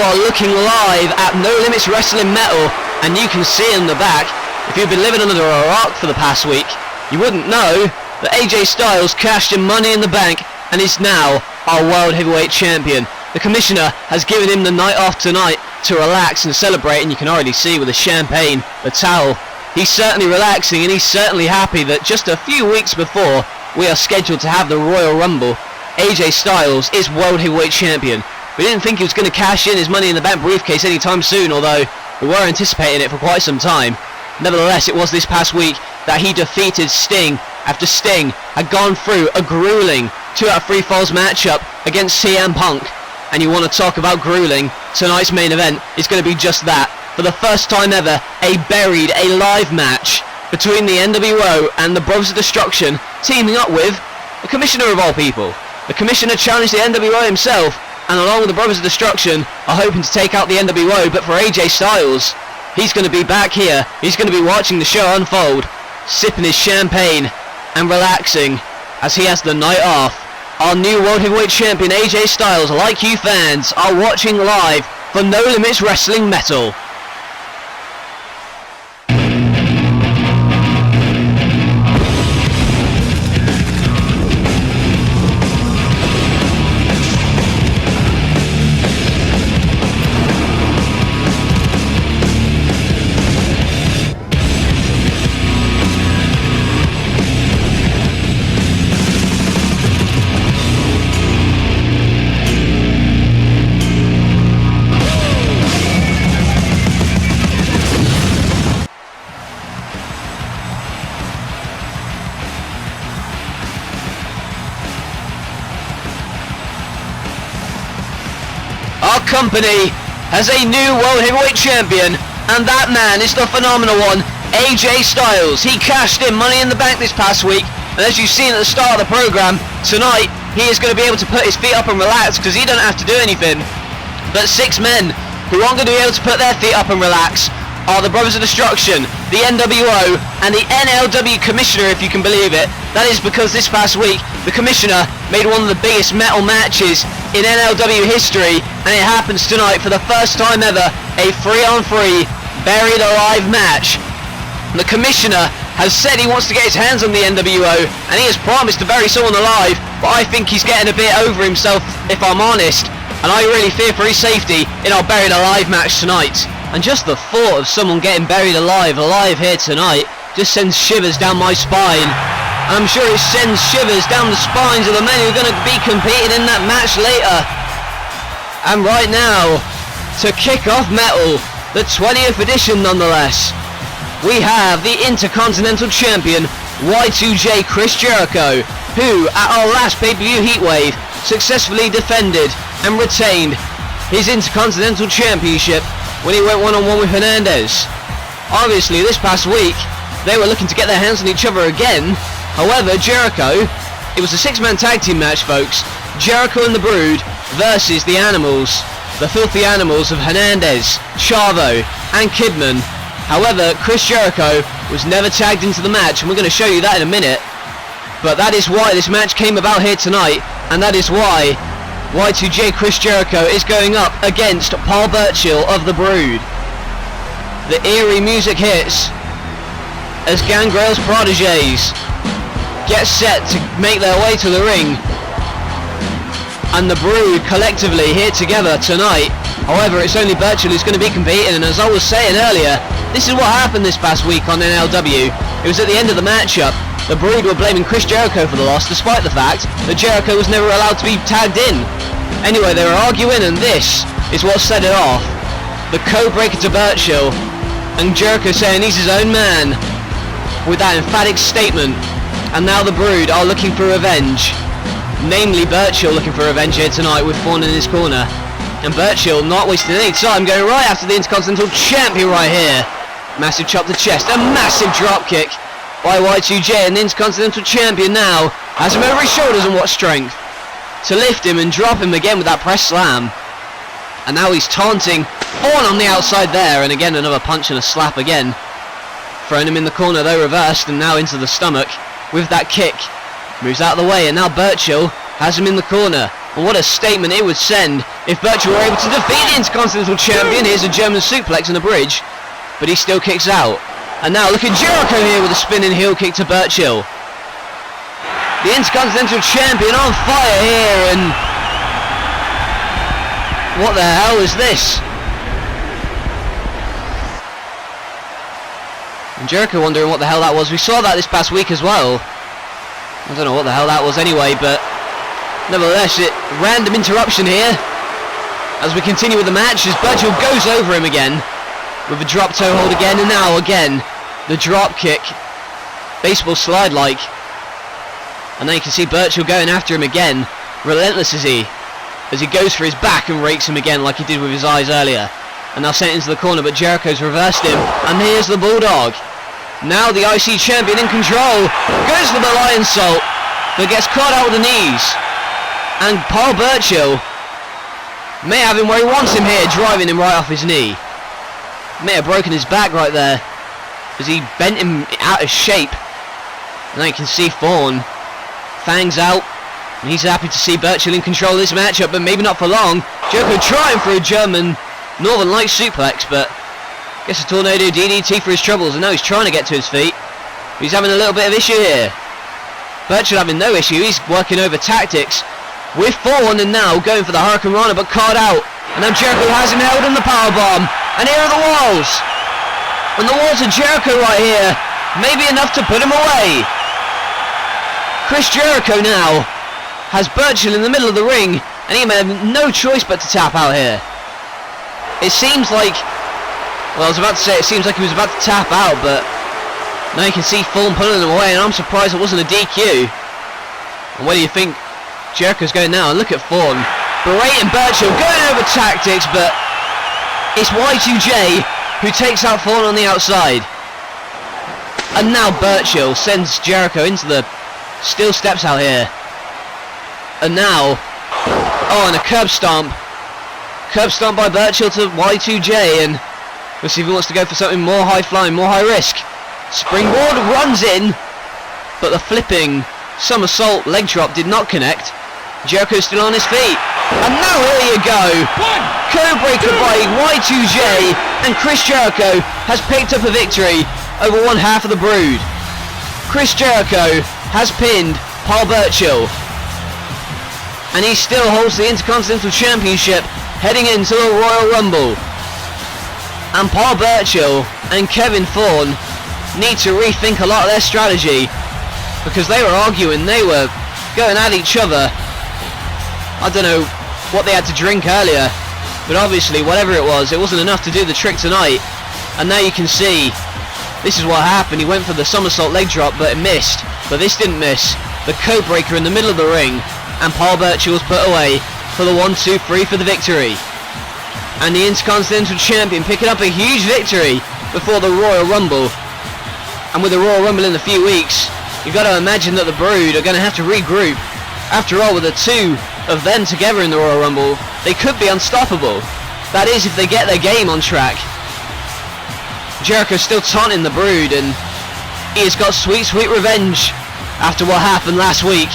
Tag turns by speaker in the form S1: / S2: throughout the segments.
S1: are looking live at No Limits Wrestling Metal, and you can see in the back, if you've been living under a rock for the past week, you wouldn't know that AJ Styles cashed in Money in the Bank and is now our World Heavyweight Champion. The Commissioner has given him the night off tonight to relax and celebrate, and you can already see with the champagne, the towel, he's certainly relaxing, and he's certainly happy that just a few weeks before we are scheduled to have the Royal Rumble, AJ Styles is World Heavyweight Champion. We didn't think he was going to cash in his Money in the Bank briefcase anytime soon, although we were anticipating it for quite some time. Nevertheless, it was this past week that he defeated Sting after Sting had gone through a grueling 2 out of 3 falls matchup against CM Punk. And you want to talk about grueling, tonight's main event is going to be just that. For the first time ever, a live match between the NWO and the Brothers of Destruction, teaming up with the Commissioner of all people. The Commissioner challenged the NWO himself, and along with the Brothers of Destruction are hoping to take out the NWO, but for AJ Styles, he's going to be back here, he's going to be watching the show unfold, sipping his champagne and relaxing as he has the night off. Our new World Heavyweight Champion AJ Styles, like you fans, are watching live for No Limits Wrestling Metal. Our company has a new World Heavyweight Champion, and that man is the phenomenal one, AJ Styles. He cashed in Money in the Bank this past week, and as you've seen at the start of the program, tonight he is going to be able to put his feet up and relax because he doesn't have to do anything. But 6 men who aren't going to be able to put their feet up and relax are the Brothers of Destruction, the NWO, and the NLW Commissioner, if you can believe it. That is because this past week, the Commissioner made one of the biggest metal matches in NLW history, and it happens tonight for the first time ever, a 3-on-3 buried alive match. The Commissioner has said he wants to get his hands on the NWO, and he has promised to bury someone alive, but I think he's getting a bit over himself, if I'm honest, and I really fear for his safety in our buried alive match tonight. And just the thought of someone getting buried alive here tonight just sends shivers down my spine. And I'm sure it sends shivers down the spines of the men who are going to be competing in that match later. And right now, to kick off Metal, the 20th edition nonetheless, we have the Intercontinental Champion, Y2J Chris Jericho, who at our last pay-per-view Heatwave successfully defended and retained his Intercontinental Championship when he went one-on-one with Hernandez. Obviously, this past week, they were looking to get their hands on each other again. However, Jericho, it was a 6-man tag team match, folks. Jericho and the Brood versus the Animals, the filthy animals of Hernandez, Chavo, and Kidman. However, Chris Jericho was never tagged into the match, and we're going to show you that in a minute. But that is why this match came about here tonight, and that is why Y2J Chris Jericho is going up against Paul Burchill of the Brood. The eerie music hits as Gangrel's protégés get set to make their way to the ring, and the Brood collectively here together tonight. However, it's only Burchill who's going to be competing, and as I was saying earlier, this is what happened this past week on NLW. It was at the end of the matchup, the Brood were blaming Chris Jericho for the loss, despite the fact that Jericho was never allowed to be tagged in. Anyway, they were arguing, and this is what set it off. The code breaker to Burchill, and Jericho saying he's his own man, with that emphatic statement. And now the Brood are looking for revenge. Namely, Burchill looking for revenge here tonight with Fawn in his corner. And Burchill not wasting any time, going right after the Intercontinental Champion right here. Massive chop to chest, a massive drop kick by Y2J, and the Intercontinental Champion now has him over his shoulders, and what strength to lift him and drop him again with that press slam. And now he's taunting Fawn on the outside there, and again another punch and a slap again. Throwing him in the corner though, reversed, and now into the stomach with that kick. Moves out of the way, and now Burchill has him in the corner. And what a statement it would send if Burchill were able to defeat the Intercontinental Champion. Here's a German suplex on the bridge, but he still kicks out. And now look at Jericho here with a spinning heel kick to Burchill. The Intercontinental Champion on fire here, and what the hell is this? And Jericho wondering what the hell that was. We saw that this past week as well. I don't know what the hell that was anyway, but nevertheless, random interruption here as we continue with the match as Burchill goes over him again with a drop toe hold again, and now again the drop kick, baseball slide like. And then you can see Burchill going after him again, relentless is he, as he goes for his back and rakes him again like he did with his eyes earlier. And now sent into the corner, but Jericho's reversed him, and here's the Bulldog. Now the IC champion in control, goes for the Lion Salt, but gets caught out with the knees. And Paul Burchill may have him where he wants him here, driving him right off his knee. May have broken his back right there, as he bent him out of shape. And now you can see Thorne, fangs out, and he's happy to see Burchill in control of this matchup, but maybe not for long. Jericho trying for a German Northern Light suplex, but gets a tornado DDT for his troubles, and now he's trying to get to his feet. He's having a little bit of issue here. Burchill having no issue, he's working over tactics with Thorne, and now going for the Hurricane Rana, but caught out. And now Jericho has him held in the powerbomb, and here are the walls. And the walls of Jericho right here may be enough to put him away. Chris Jericho now has Burchill in the middle of the ring, and he may have no choice but to tap out here. It seems like, well, I was about to say it seems like he was about to tap out, but now you can see Thorne pulling him away, and I'm surprised it wasn't a DQ. And where do you think Jericho's going now? And look at Thorne berating Burchill, going over tactics, but it's Y2J who takes out Thorne on the outside. And now Burchill sends Jericho into the steel steps out here. And now, oh, and a curb stomp. Curb stomp by Burchill to Y2J, and we'll see if he wants to go for something more high flying, more high risk. Springboard runs in, but the flipping somersault leg drop did not connect. Jericho's still on his feet. And now here you go. Code breaker by Y2J, and Chris Jericho has picked up a victory over one half of the Brood. Chris Jericho has pinned Paul Burchill, and he still holds the Intercontinental Championship heading into the Royal Rumble. And Paul Burchill and Kevin Thorne need to rethink a lot of their strategy, because they were arguing, they were going at each other. I don't know what they had to drink earlier, but obviously whatever it wasn't enough to do the trick tonight. And now you can see this is what happened. He went for the somersault leg drop, but it missed. But this didn't miss. The code breaker in the middle of the ring, and Paul Burchill was put away for the 1-2-3 for the victory. And the Intercontinental Champion picking up a huge victory before the Royal Rumble. And with the Royal Rumble in a few weeks, you've got to imagine that the Brood are going to have to regroup. After all, with the two of them together in the Royal Rumble, they could be unstoppable. That is, if they get their game on track. Jericho's still taunting the Brood, and he has got sweet, sweet revenge after what happened last week.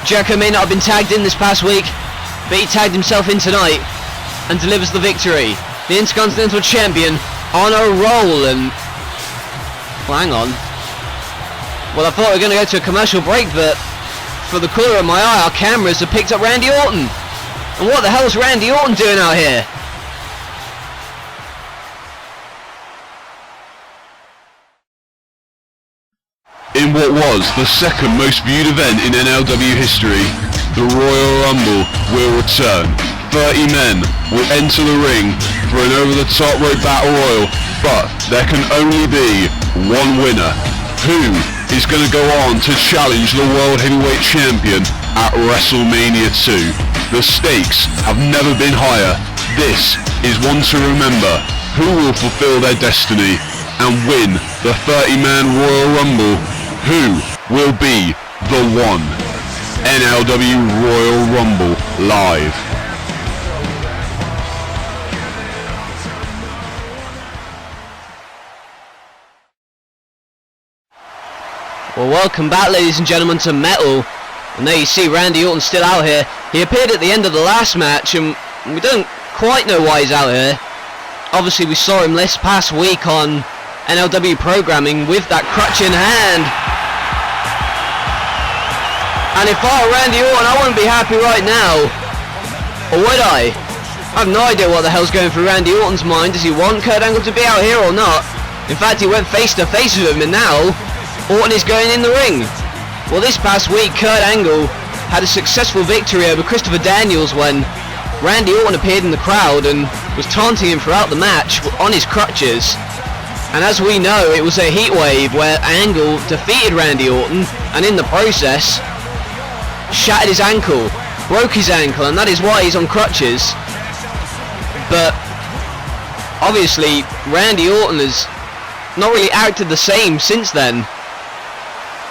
S1: Jericho may not have been tagged in this past week, but he tagged himself in tonight and delivers the victory. The Intercontinental Champion on a roll, and well, hang on. Well, I thought we were going to go to a commercial break, but for the corner of my eye, our cameras have picked up Randy Orton. And what the hell is Randy Orton doing out here?
S2: In what was the second most viewed event in NLW history, the Royal Rumble will return. 30 men will enter the ring for an over-the-top rope battle royal, but there can only be one winner. Who is going to go on to challenge the World Heavyweight Champion at WrestleMania 2? The stakes have never been higher. This is one to remember. Who will fulfill their destiny and win the 30-man Royal Rumble? Who will be the one? NLW Royal Rumble live.
S1: Well, welcome back, ladies and gentlemen, to Metal. And there you see Randy Orton still out here. He appeared at the end of the last match, and we don't quite know why he's out here. Obviously we saw him this past week on NLW programming with that crutch in hand. And if I were Randy Orton, I wouldn't be happy right now. Or would I? I have no idea what the hell's going through Randy Orton's mind. Does he want Kurt Angle to be out here or not? In fact, he went face to face with him, and now Orton is going in the ring. Well, this past week, Kurt Angle had a successful victory over Christopher Daniels when Randy Orton appeared in the crowd and was taunting him throughout the match on his crutches. And as we know, it was a heat wave where Angle defeated Randy Orton, and in the process shattered his ankle, broke his ankle, and that is why he's on crutches. But obviously Randy Orton has not really acted the same since then.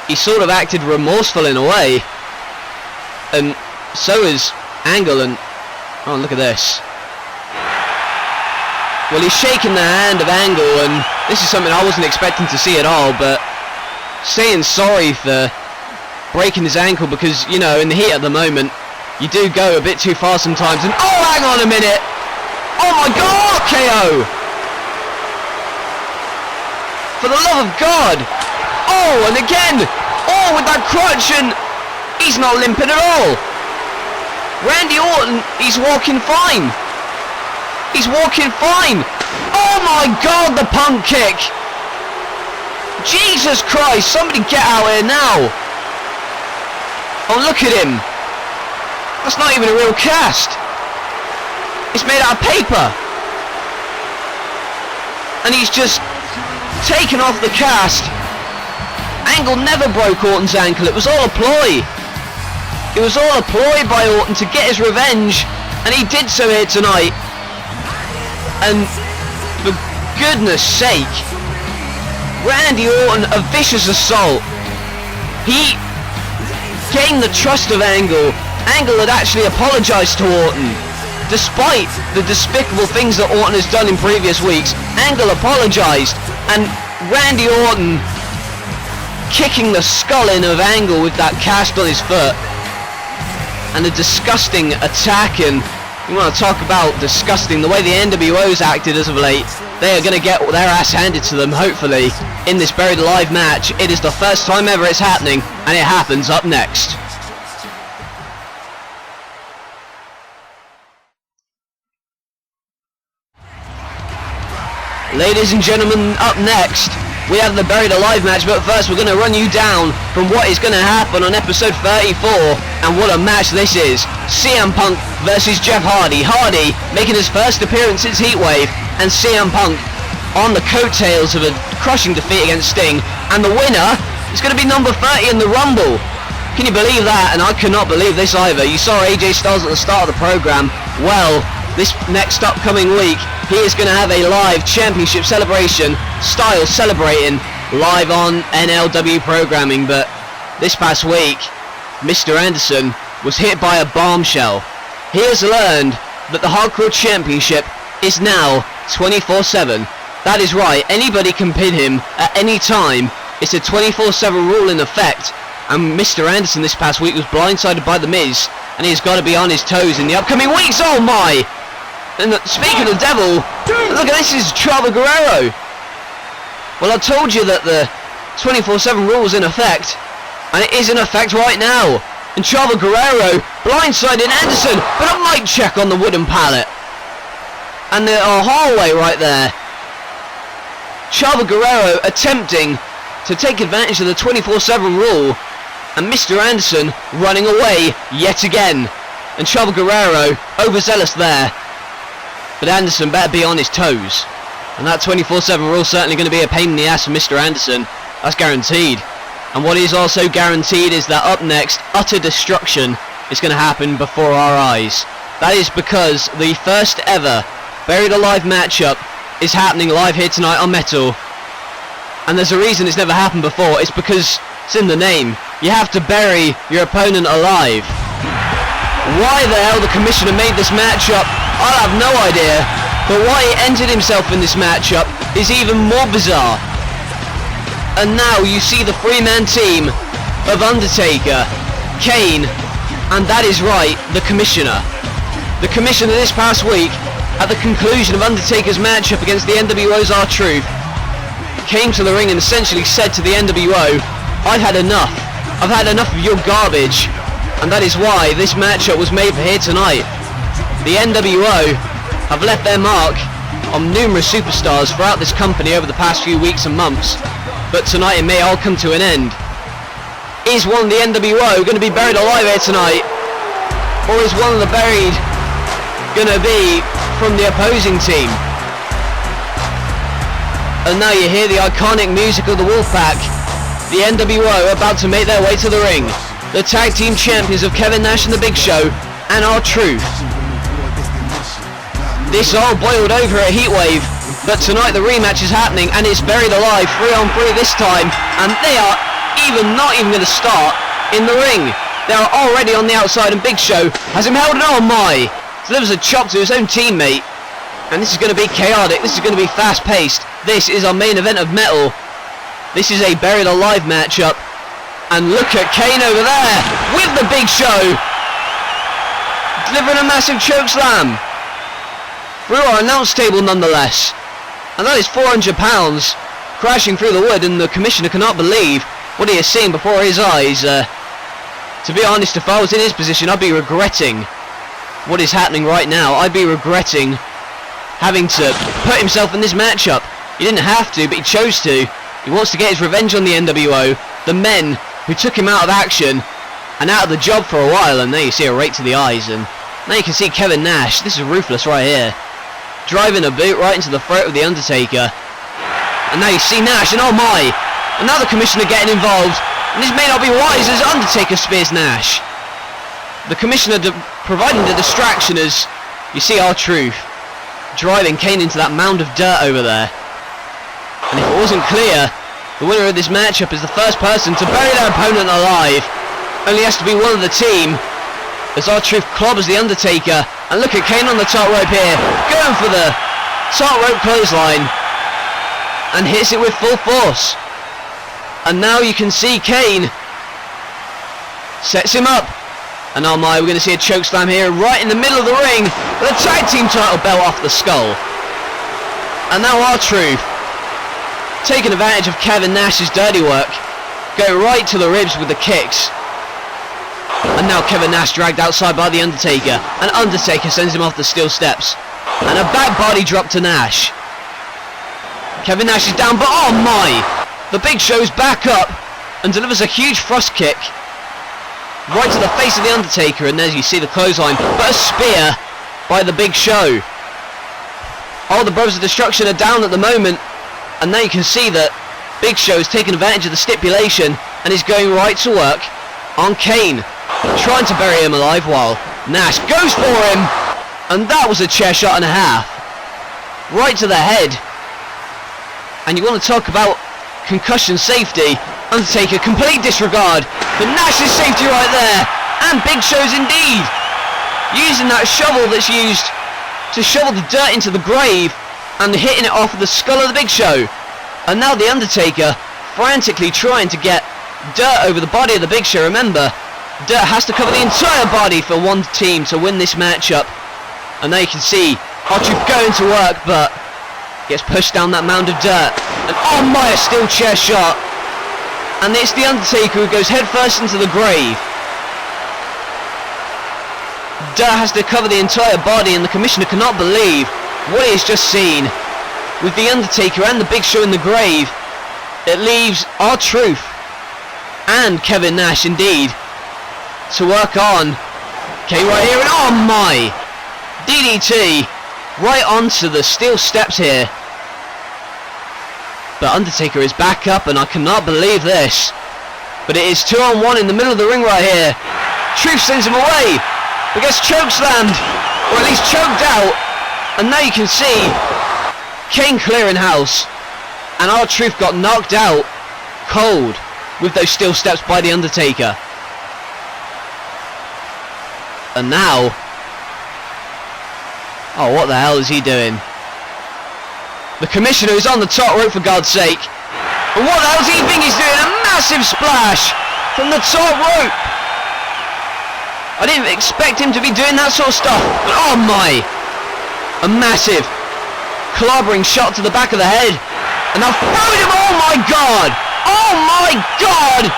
S1: He sort of acted remorseful in a way, and so is Angle. And oh, look at this. Well, he's shaking the hand of Angle, and this is something I wasn't expecting to see at all, but saying sorry for breaking his ankle, because, you know, in the heat at the moment, you do go a bit too far sometimes. And oh, hang on a minute! Oh my God, KO! For the love of God! Oh, and again! Oh, with that crutch, and he's not limping at all! Randy Orton, he's walking fine! He's walking fine! Oh my God, the pump kick! Jesus Christ, somebody get out here now! Oh, look at him! That's not even a real cast! It's made out of paper! And he's just taken off the cast. Angle never broke Orton's ankle, it was all a ploy! It was all a ploy by Orton to get his revenge, and he did so here tonight. And for goodness sake, Randy Orton, a vicious assault. He gained the trust of Angle. Angle had actually apologised to Orton. Despite the despicable things that Orton has done in previous weeks, Angle apologised, and Randy Orton kicking the skull in of Angle with that cast on his foot. And a disgusting attack, and you want to talk about disgusting, the way the NWO's acted as of late. They are going to get their ass handed to them, hopefully, in this Buried Alive match. It is the first time ever it's happening, and it happens up next. Ladies and gentlemen, up next, we have the Buried Alive match, but first we're going to run you down from what is going to happen on episode 34, and what a match this is. CM Punk versus Jeff Hardy. Hardy making his first appearance since Heatwave, and CM Punk on the coattails of a crushing defeat against Sting, and the winner is going to be number 30 in the Rumble. Can you believe that? And I cannot believe this either. You saw AJ Styles at the start of the program. Well, this next upcoming week, he is going to have a live championship celebration, Styles celebrating live on NLW programming. But this past week, Mr. Anderson was hit by a bombshell. He has learned that the Hardcore Championship is now 24/7. That is right, anybody can pin him at any time. It's a 24/7 rule in effect, and Mr. Anderson this past week was blindsided by The Miz, and he's got to be on his toes in the upcoming weeks. Oh my! And speaking of the devil, look at this, is Chavo Guerrero. Well, I told you that the 24/7 rule is in effect, and it is in effect right now. And Chavo Guerrero blindsided Anderson, but a mic check on the wooden pallet. And the hallway right there. Chavo Guerrero attempting to take advantage of the 24/7 rule, and Mr. Anderson running away yet again. And Chavo Guerrero overzealous there. But Anderson better be on his toes. And that 24/7 rule is certainly going to be a pain in the ass for Mr. Anderson. That's guaranteed. And what is also guaranteed is that up next, utter destruction is going to happen before our eyes. That is because the first ever Buried Alive matchup is happening live here tonight on Metal. And there's a reason it's never happened before. It's because it's in the name. You have to bury your opponent alive. Why the hell the commissioner made this matchup, I have no idea. But why he entered himself in this matchup is even more bizarre. And now you see the three-man team of Undertaker, Kane, and that is right, the Commissioner. The Commissioner this past week, at the conclusion of Undertaker's matchup against the NWO's R-Truth, came to the ring and essentially said to the NWO, I've had enough. I've had enough of your garbage. And that is why this matchup was made for here tonight. The NWO have left their mark on numerous superstars throughout this company over the past few weeks and months. But tonight it may all come to an end. Is one of the NWO going to be buried alive here tonight? Or is one of the buried going to be from the opposing team? And now you hear the iconic music of the Wolfpack. The NWO about to make their way to the ring. The tag team champions of Kevin Nash and The Big Show and R-Truth. This all boiled over a heatwave, but tonight the rematch is happening and it's buried alive 3-on-3 this time, and they are not even going to start in the ring. They are already on the outside and Big Show has him held, and oh my! Delivers a chop to his own teammate. And this is going to be chaotic, this is going to be fast paced. This is our main event of Metal. This is a buried alive matchup. And look at Kane over there with the Big Show. Delivering a massive chokeslam. Through our announce table nonetheless. And that is 400 pounds crashing through the wood, and the Commissioner cannot believe what he has seen before his eyes. To be honest, if I was in his position, I'd be regretting what is happening right now. I'd be regretting having to put himself in this matchup. He didn't have to, but he chose to. He wants to get his revenge on the NWO, the men who took him out of action and out of the job for a while. And there you see a rake to the eyes, and now you can see Kevin Nash. This is ruthless right here, driving a boot right into the throat of the Undertaker. And now you see Nash, and oh my, and now the Commissioner getting involved, and this may not be wise as Undertaker spears Nash. The Commissioner providing the distraction as you see R-Truth driving Kane into that mound of dirt over there. And if it wasn't clear, the winner of this matchup is the first person to bury their opponent alive. Only has to be one of the team, as R-Truth clobbers the Undertaker. And look at Kane on the top rope here, going for the top rope clothesline, and hits it with full force. And now you can see Kane sets him up. And oh my, we're going to see a chokeslam here right in the middle of the ring, with a tag team title belt off the skull. And now R-Truth, taking advantage of Kevin Nash's dirty work, go right to the ribs with the kicks. And now Kevin Nash dragged outside by the Undertaker, and Undertaker sends him off the steel steps. And a back body drop to Nash. Kevin Nash is down, but oh my! The Big Show's back up and delivers a huge thrust kick right to the face of the Undertaker, and as you see the clothesline, but a spear by the Big Show. All the Brothers of Destruction are down at the moment, and now you can see that Big Show has taken advantage of the stipulation and is going right to work on Kane, trying to bury him alive while Nash goes for him, and that was a chair shot and a half right to the head. And you want to talk about concussion safety, Undertaker complete disregard for Nash's safety right there, and Big Show's indeed using that shovel that's used to shovel the dirt into the grave and hitting it off the skull of the Big Show. And now the Undertaker frantically trying to get dirt over the body of the Big Show. Remember, dirt has to cover the entire body for one team to win this matchup. And now you can see R-Truth going to work, but gets pushed down that mound of dirt, and oh my, a steel chair shot, and it's the Undertaker who goes headfirst into the grave. Dirt has to cover the entire body, and the Commissioner cannot believe what he has just seen. With the Undertaker and the Big Show in the grave, it leaves R-Truth and Kevin Nash indeed to work on. Okay, right here, and oh my, DDT right onto the steel steps here. But Undertaker is back up, and I cannot believe this. But it is 2-on-1 in the middle of the ring right here. Truth sends him away, but gets chokeslammed, or at least choked out. And now you can see Kane clearing house, and R-Truth got knocked out cold with those steel steps by the Undertaker. And now, oh, what the hell is he doing? The Commissioner is on the top rope, for God's sake. And what the hell does he think he's doing? A massive splash from the top rope. I didn't expect him to be doing that sort of stuff. But oh my! A massive clobbering shot to the back of the head. And now throwing him. Oh my god! Oh my god!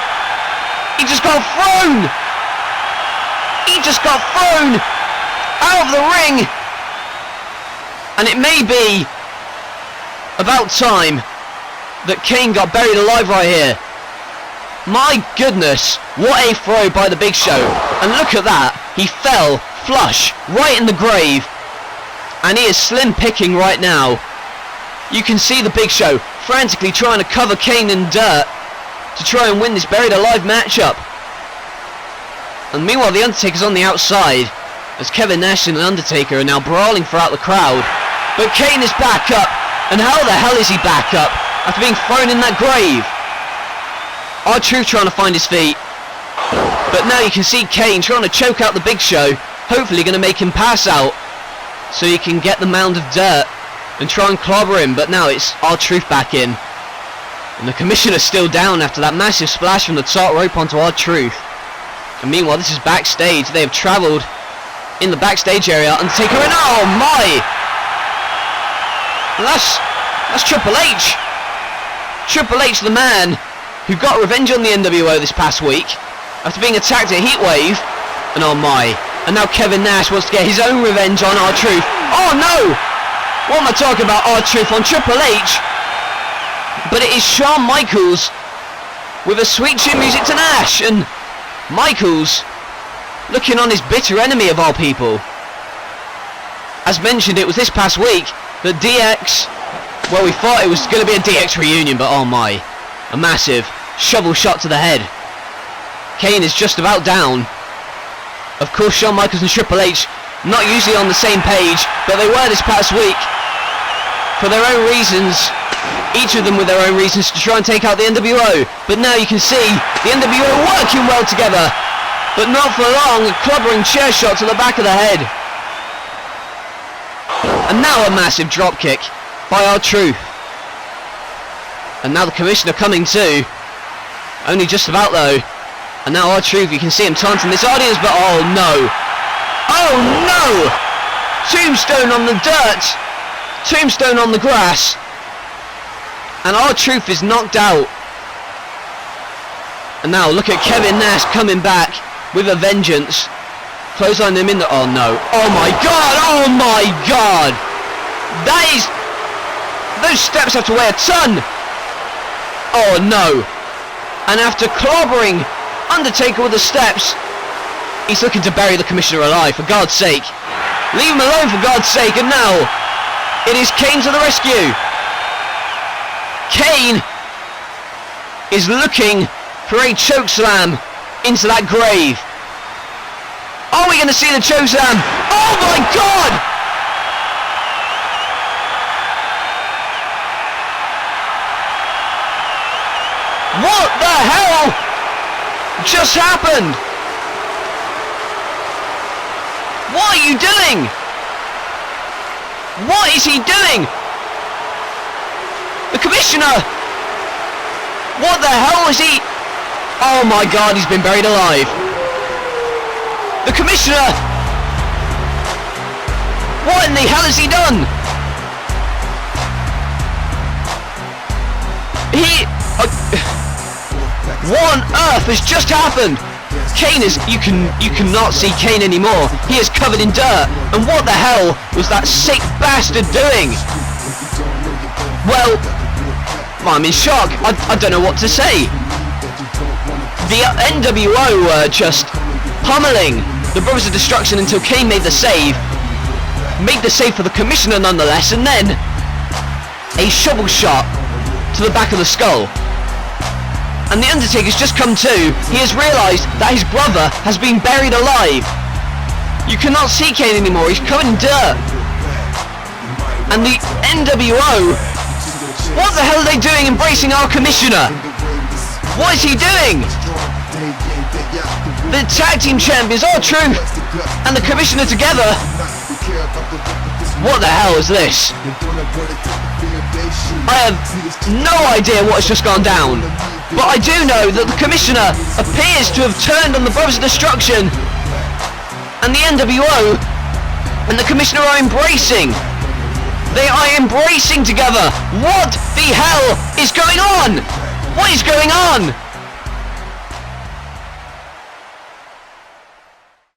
S1: He just got thrown! He just got thrown out of the ring! And it may be about time that Kane got buried alive right here. My goodness, what a throw by the Big Show. And look at that, he fell flush right in the grave. And he is slim picking right now. You can see the Big Show frantically trying to cover Kane in dirt to try and win this buried alive matchup. And meanwhile the Undertaker's on the outside as Kevin Nash and the Undertaker are now brawling throughout the crowd. But Kane is back up. And how the hell is he back up after being thrown in that grave? R-Truth trying to find his feet. But now you can see Kane trying to choke out the Big Show. Hopefully going to make him pass out so he can get the mound of dirt and try and clobber him. But now it's R-Truth back in. And the Commissioner's still down after that massive splash from the top rope onto R-Truth. And meanwhile this is backstage. They have travelled in the backstage area. Undertaker in. Oh my! And that's Triple H. Triple H, the man who got revenge on the NWO this past week after being attacked at Heatwave. And oh my. And now Kevin Nash wants to get his own revenge on R-Truth. Oh no! What am I talking about? R-Truth on Triple H. But it is Shawn Michaels with a sweet chin music to Nash. And Michaels looking on his bitter enemy of all people. As mentioned, it was this past week that DX, well, we thought it was going to be a DX reunion, but oh my, a massive shovel shot to the head. Kane is just about down. Of course, Shawn Michaels and Triple H not usually on the same page, but they were this past week for their own reasons, each of them with their own reasons to try and take out the NWO. But now you can see the NWO working well together, but not for long. A clobbering chair shot to the back of the head. And now a massive drop kick by R-Truth. And now the Commissioner coming too. Only just about though. And now R-Truth, you can see him taunting this audience, but oh no. Oh no! Tombstone on the dirt. Tombstone on the grass. And R-Truth is knocked out. And now look at Kevin Nash coming back with a vengeance. Clothesline him in the... Oh no. Oh my god! Oh my god! That is... Those steps have to weigh a ton! Oh no! And after clobbering Undertaker with the steps, he's looking to bury the Commissioner alive, for God's sake. Leave him alone, for God's sake. And now, it is Kane to the rescue. Kane is looking for a chokeslam into that grave. Are we going to see the chokeslam? Oh my god! What the hell just happened? What are you doing? What is he doing? The Commissioner! What the hell is he? Oh my god, he's been buried alive. The Commissioner! What in the hell has he done? What on earth has just happened? Kane is... You cannot see Kane anymore. He is covered in dirt. And what the hell was that sick bastard doing? Well, I'm in shock. I don't know what to say. The NWO were just pummeling the Brothers of Destruction until Kane made the save. Made the save for the Commissioner nonetheless, and then a shovel shot to the back of the skull. And the Undertaker's just come to. He has realised that his brother has been buried alive. You cannot see Kane anymore. He's covered in dirt. And the NWO, what the hell are they doing embracing our Commissioner? What is he doing? The tag team champions, R-Truth and the Commissioner together. What the hell is this? I have no idea what has just gone down. But I do know that the Commissioner appears to have turned on the Brothers of Destruction and the NWO and the Commissioner are embracing. They are embracing together. What the hell is going on? What is going on?